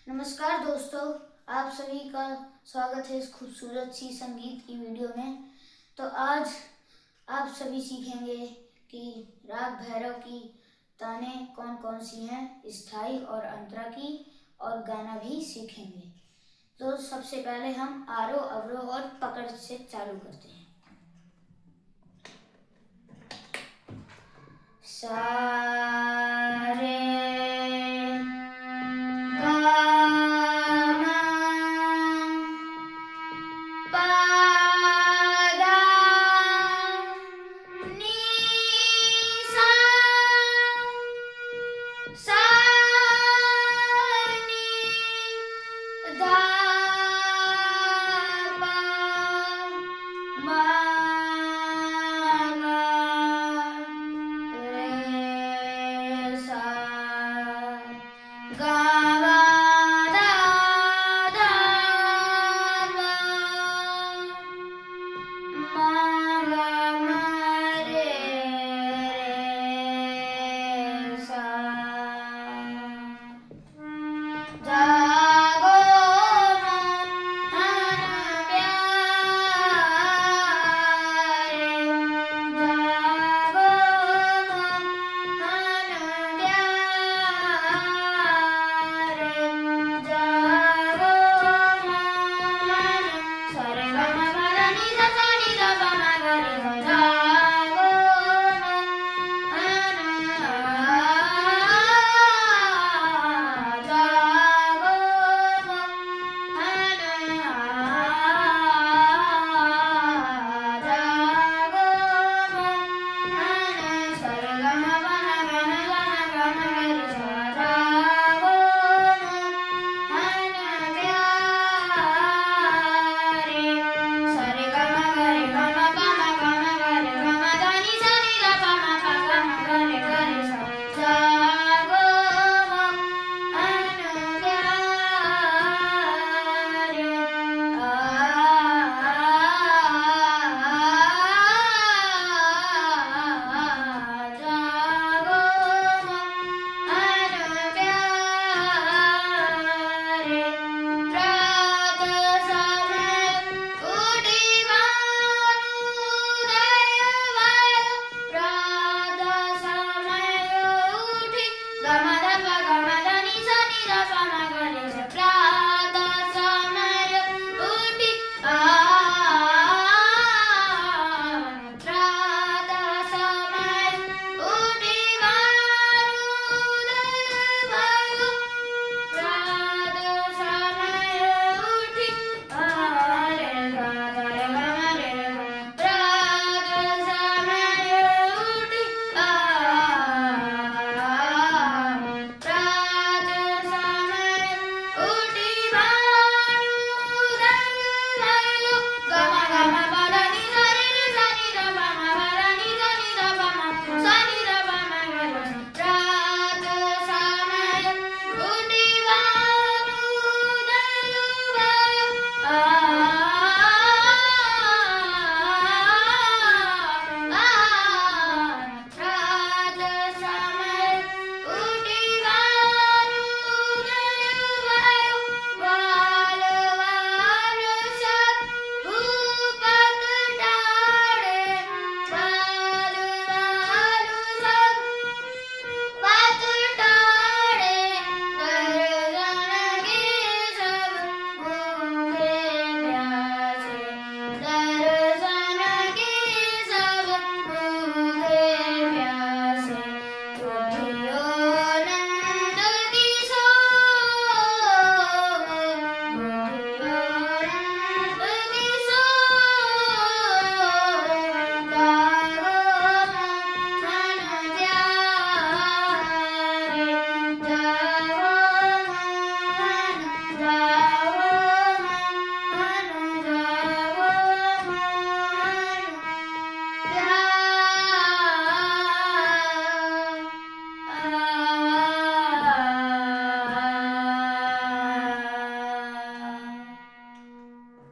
नमस्कार दोस्तों, आप सभी का स्वागत है इस खूबसूरत सी संगीत की वीडियो में। तो आज आप सभी सीखेंगे कि राग भैरव की ताने कौन कौन सी हैं, स्थाई और अंतरा की, और गाना भी सीखेंगे। तो सबसे पहले हम आरोह अवरोह और पकड़ से चालू करते हैं। सा रे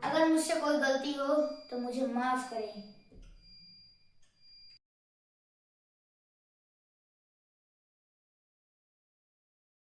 अगर मुझसे कोई गलती हो तो मुझे माफ करें।